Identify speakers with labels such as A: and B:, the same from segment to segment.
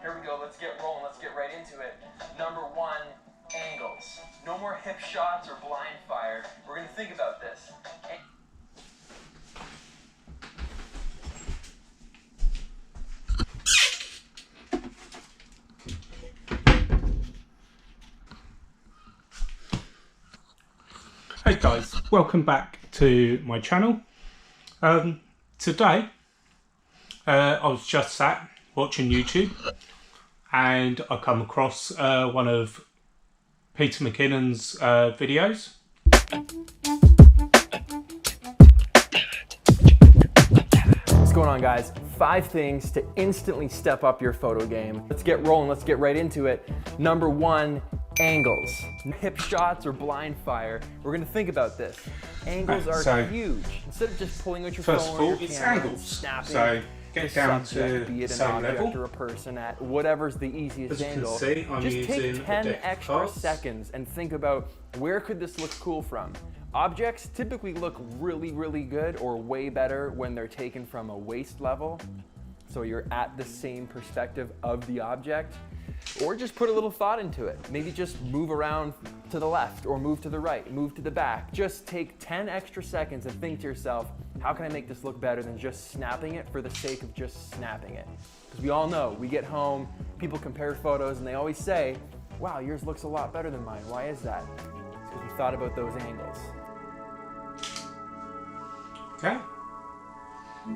A: Here we go, let's get rolling, let's get right into it. Number one, angles. No more hip shots or blind fire. We're gonna think about this.
B: Hey guys, welcome back to my channel. Today I was just sat watching YouTube and I come across one of Peter McKinnon's videos.
A: What's going on, guys? 5 things to instantly step up your photo game. Let's get rolling, let's get right into it. Number 1, angles. Hip shots or blind fire. We're gonna think about this. Angles are huge. Instead of just pulling out your phone or your camera and snapping
B: So get down to
A: be it an
B: same
A: object
B: level.
A: or a person at whatever's the easiest
B: As you
A: angle.
B: can see, I'm
A: just
B: using
A: take 10
B: a deck of
A: extra
B: cards.
A: seconds and think about where could this look cool from. Objects typically look really good or way better when they're taken from a waist level. So you're at the same perspective of the object. Or just put a little thought into it. Maybe just move around to the left or move to the right, move to the back. Just take 10 extra seconds and think to yourself, how can I make this look better than just snapping it for the sake of just snapping it? Because we all know, we get home, people compare photos and they always say, wow, yours looks a lot better than mine. Why is that? It's because we thought about those angles.
B: Okay,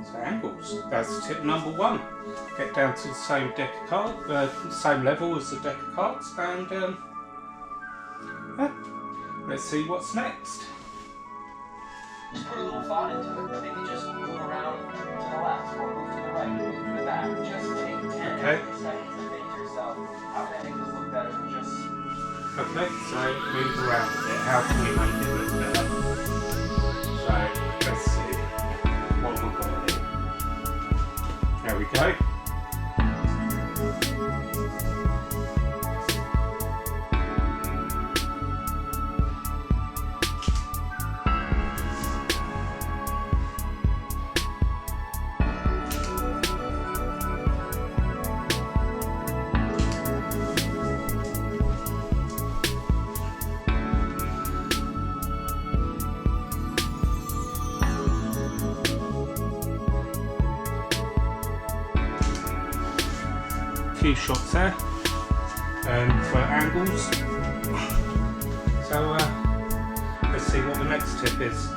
B: so angles. That's tip number 1. Get down to the same deck of cards, same level as the deck of cards, and let's see what's next.
A: Just put a little thought into it. Maybe just move around to the left or move to the right, move to the back. Just take 10 extra seconds and think to yourself, how can I make this look better than just...
B: Okay, so move around a bit. How can we make it look better? So let's see what we've got here. There we go. Few shots there for angles. So let's see what the next tip is.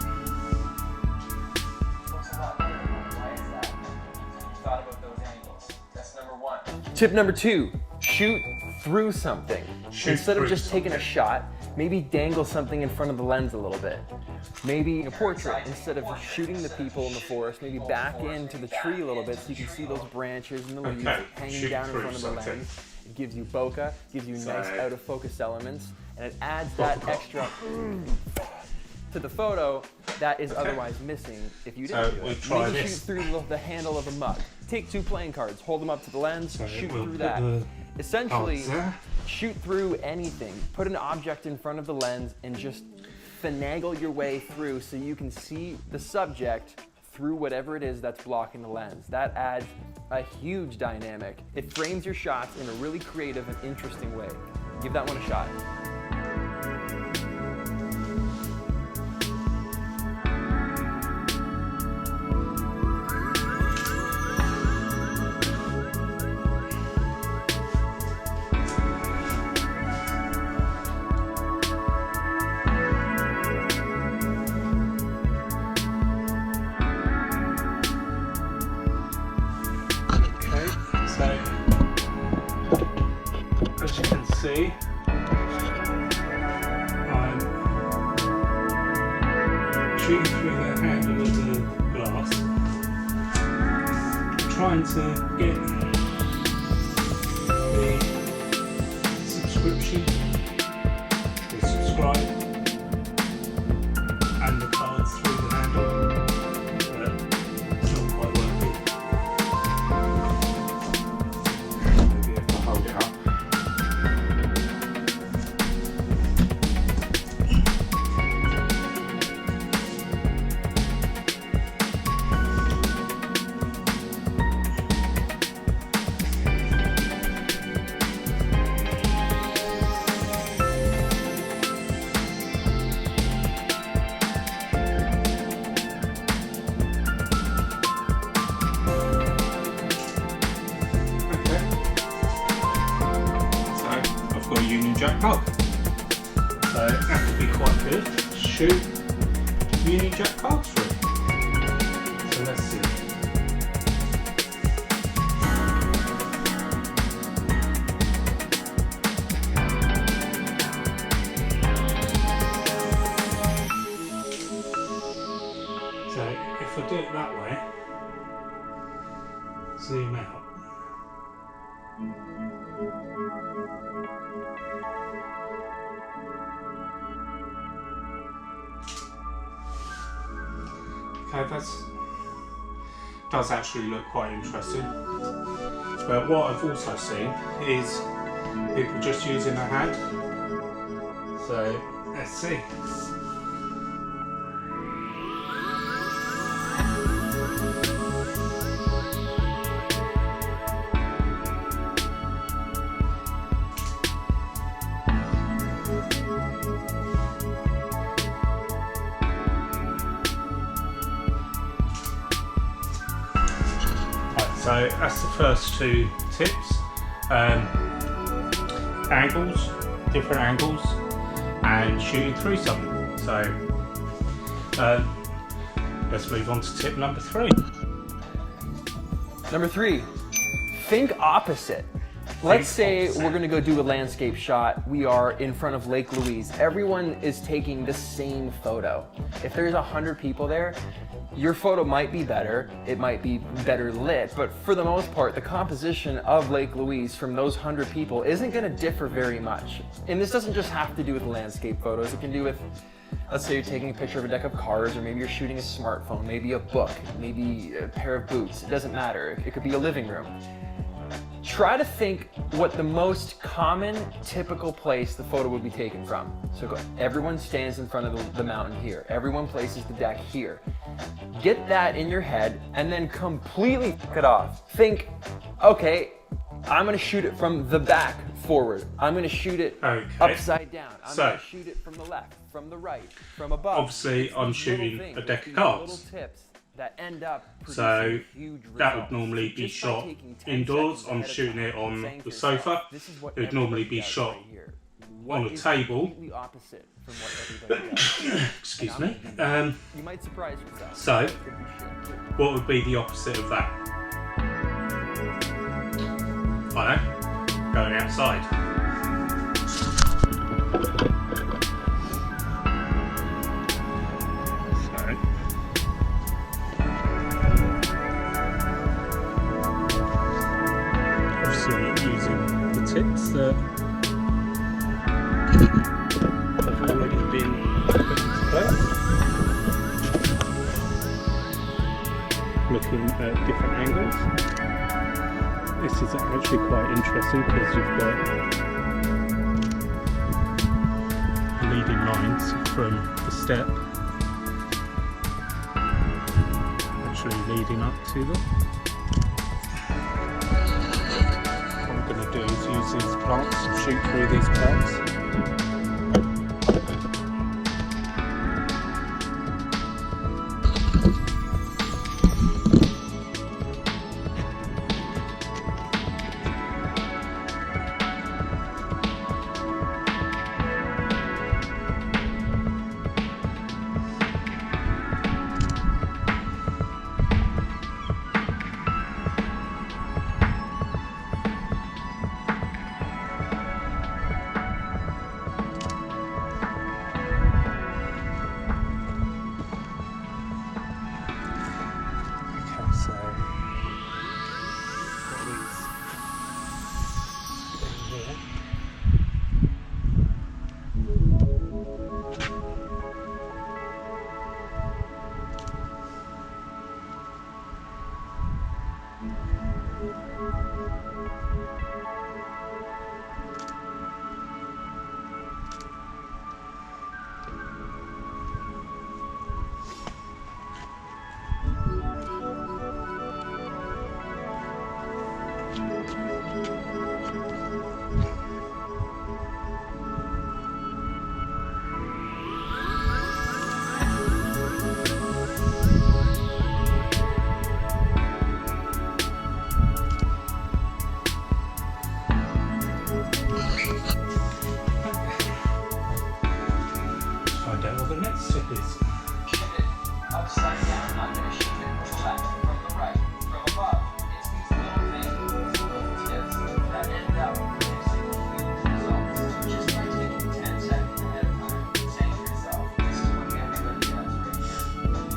A: Looks a lot better. Why is that? You thought about those angles. That's number 1. Tip number 2, shoot through something. Instead of just taking a shot, maybe dangle something in front of the lens a little bit. Maybe a portrait, instead of shooting the people in the forest, maybe back into the tree a little bit so you can see those branches and the leaves hanging down in front of the lens. It gives you bokeh, gives you nice out of focus elements, and it adds that extra to the photo that is otherwise missing if you didn't do it. Maybe shoot through the handle of a mug. Take 2 playing cards, hold them up to the lens, shoot through that. Essentially, shoot through anything. Put an object in front of the lens and just finagle your way through so you can see the subject through whatever it is that's blocking the lens. That adds a huge dynamic. It frames your shots in a really creative and interesting way. Give that one a shot.
B: As you can see, I'm shooting through the handle of the glass, trying to get the subscription or subscribe and the cards through the handle, but it's not quite working. Maybe if I hold it up. Jack Pug. So that could be quite good. Shoot Union Jack Pugs through. So let's see. So if I do it that way, zoom out. Okay, that does actually look quite interesting. But what I've also seen is people just using their hand. So let's see. So that's the first two tips. Angles, different angles, and shooting through something. So let's move on to tip number 3.
A: Number 3, think opposite. Let's say we're gonna go do a landscape shot. We are in front of Lake Louise. Everyone is taking the same photo. If there's 100 people there, your photo might be better, it might be better lit, but for the most part, the composition of Lake Louise from those 100 people isn't gonna differ very much. And this doesn't just have to do with landscape photos, it can do with, let's say you're taking a picture of a deck of cards, or maybe you're shooting a smartphone, maybe a book, maybe a pair of boots, it doesn't matter, it could be a living room. Try to think what the most common, typical place the photo would be taken from. So go, everyone stands in front of the mountain here. Everyone places the deck here. Get that in your head and then completely fuck it off. Think, okay, I'm gonna shoot it from the back forward. I'm gonna shoot it upside down. I'm gonna shoot it from the left, from the right, from above.
B: Obviously, I'm shooting a deck of cards.
A: Little tips that end up
B: so that would normally be shot indoors. I'm shooting it on the sofa. It would normally be shot on a table. Excuse me.
A: You might surprise yourself.
B: So, what would be the opposite of that? I know, going outside. Using the tips that have already been put into place. Looking at different angles. This is actually quite interesting because you've got leading lines from the step actually leading up to them. Do is use these plants to shoot through these plants. tip is.
C: Shift it upside down. I'm going to shift it from the left, from the right, from above. It's these little things, these little tips that end up producing huge results just by taking 10 seconds ahead of time, saying to yourself, this is what everybody does right here.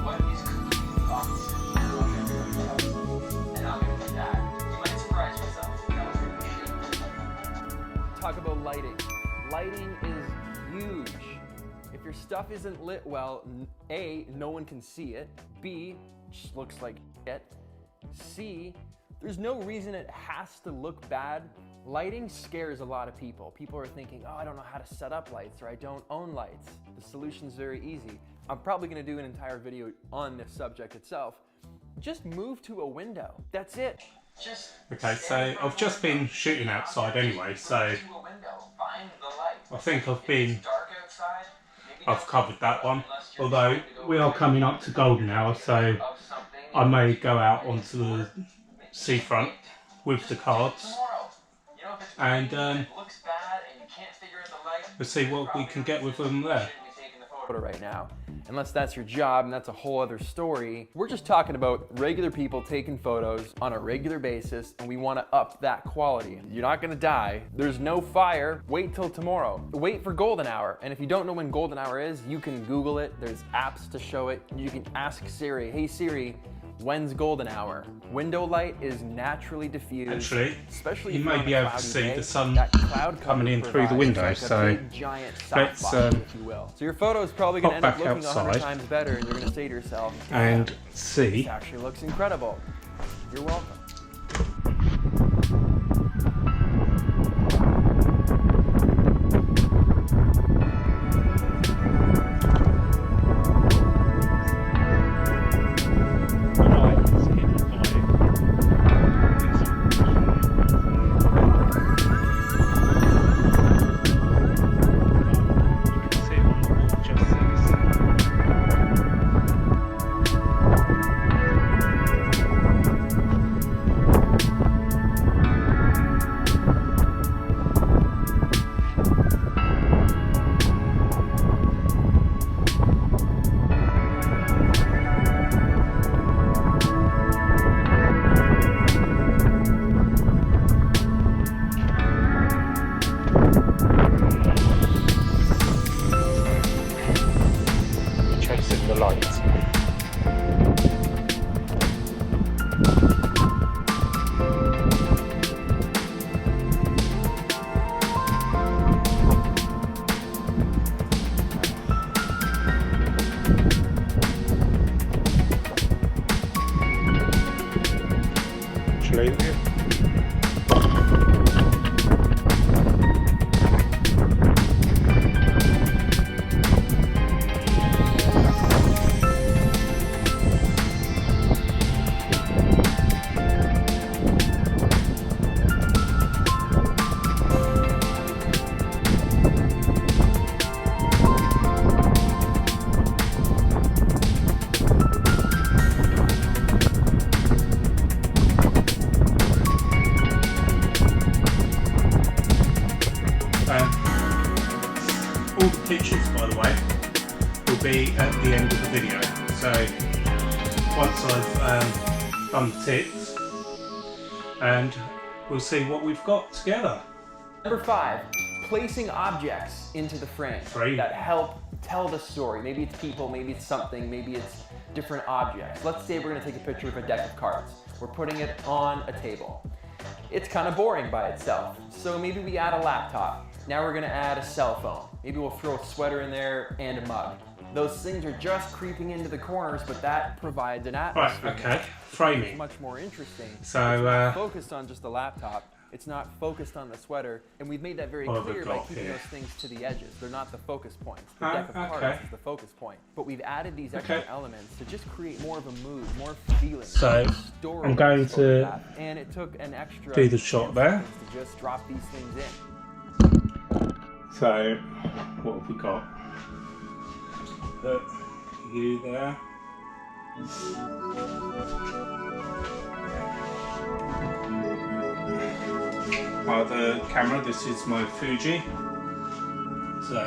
C: What is completely opposite of what everybody does? And I'm going to do that. You might surprise yourself. That was really shit.
A: Talk about lighting. Lighting is huge. If your stuff isn't lit well, A, no one can see it. B, just looks like shit. C, there's no reason it has to look bad. Lighting scares a lot of people. People are thinking, oh, I don't know how to set up lights, or I don't own lights. The solution's very easy. I'm probably gonna do an entire video on this subject itself. Just move to a window. That's it.
B: Okay, so I've just been shooting outside anyway, so I think I've covered that one. Although we are coming up to golden hour, so I may go out onto the seafront with the cards and we'll see what we can get with them there.
A: Right now, unless that's your job, and that's a whole other story. We're just talking about regular people taking photos on a regular basis, and we want to up that quality. You're not gonna die. There's no fire. Wait till tomorrow. Wait for golden hour. And if you don't know when golden hour is, you can Google it. There's apps to show it. You can ask Siri, hey Siri, when's golden hour? Window light is naturally diffused.
B: Actually,
A: especially
B: you may be able to see the sun coming in through the window,
A: like
B: so let's
A: if you will. So your photo is probably going to
B: pop
A: end up
B: back
A: looking 100
B: outside
A: times better, and you're going to say to yourself,
B: and see.
A: it actually looks incredible. You're welcome.
B: Chasing the lights. All the pictures, by the way, will be at the end of the video. So once I've done the tips, and we'll see what we've got together.
A: Number 5, placing objects into the frame that help tell the story. Maybe it's people, maybe it's something, maybe it's different objects. Let's say we're going to take a picture of a deck of cards. We're putting it on a table. It's kind of boring by itself, so maybe we add a laptop. Now we're going to add a cell phone. Maybe we'll throw a sweater in there and a mug. Those things are just creeping into the corners, but that provides an atmosphere.
B: Right, okay, framing.
A: It's much more interesting.
B: So,
A: it's not focused on just the laptop. It's not focused on the sweater, and we've made that very clear by keeping those things to the edges. They're not the focus points. The deck of cards is the focus point. But we've added these extra elements to just create more of a mood, more feeling.
B: So I'm going to
A: and it took an extra
B: do the shot there.
A: To just drop these things in.
B: So what have we got? You there. The camera, this is my Fuji. So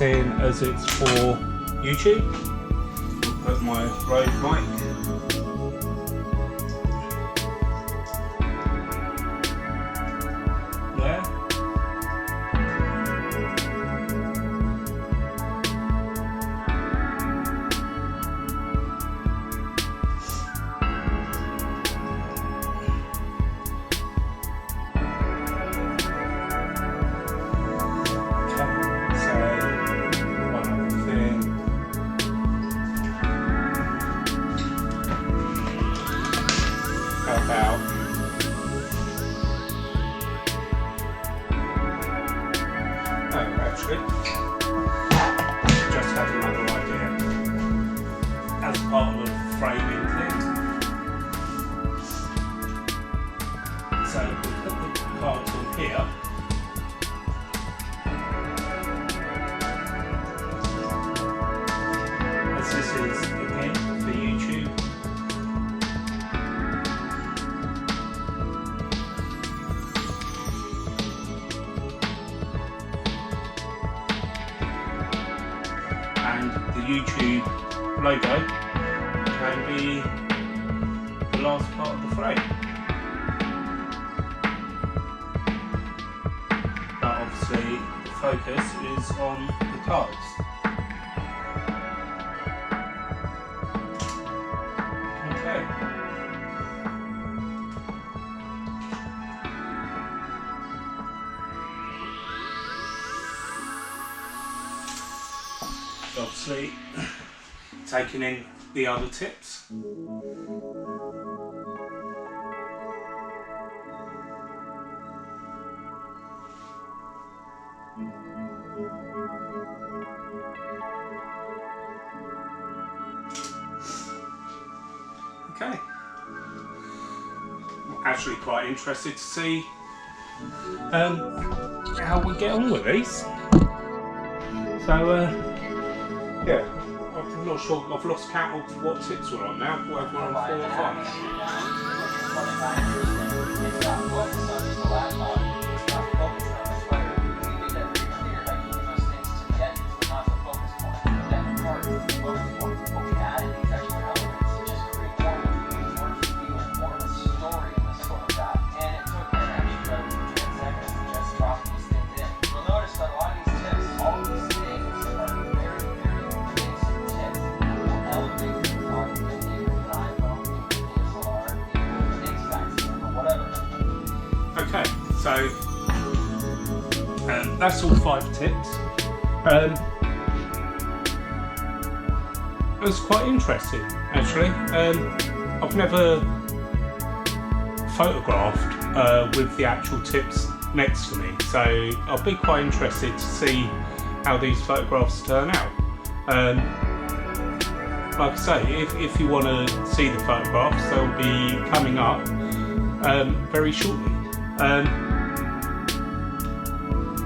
B: seeing as it's for YouTube. I'll put my Rode mic. There. About actually just had another idea as part of the framing thing. So we put the cards on here. As this is again for YouTube. And the YouTube logo can be the last part of the frame. But obviously the focus is on the cards. Okay. Obviously taking in the other tips. Okay. I'm actually quite interested to see how we get on with these. So yeah, I'm not sure, I've lost count of what tips we're on now, whether we're on 4 or 5. Okay, so that's all 5 tips. It was quite interesting, actually. I've never photographed with the actual tips next to me, so I'll be quite interested to see how these photographs turn out. Like I say, if you want to see the photographs, they'll be coming up very shortly.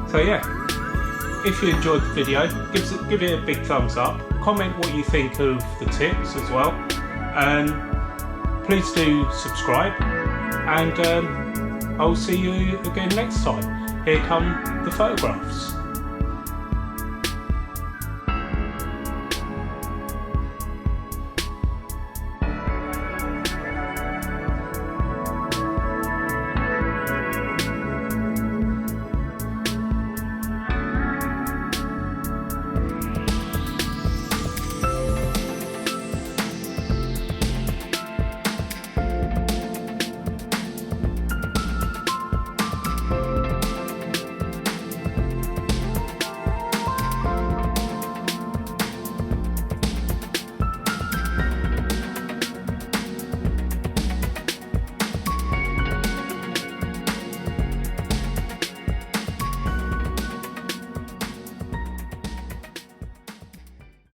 B: So yeah, if you enjoyed the video, give it a big thumbs up. Comment what you think of the tips as well. Please do subscribe, and I'll see you again next time. Here come the photographs.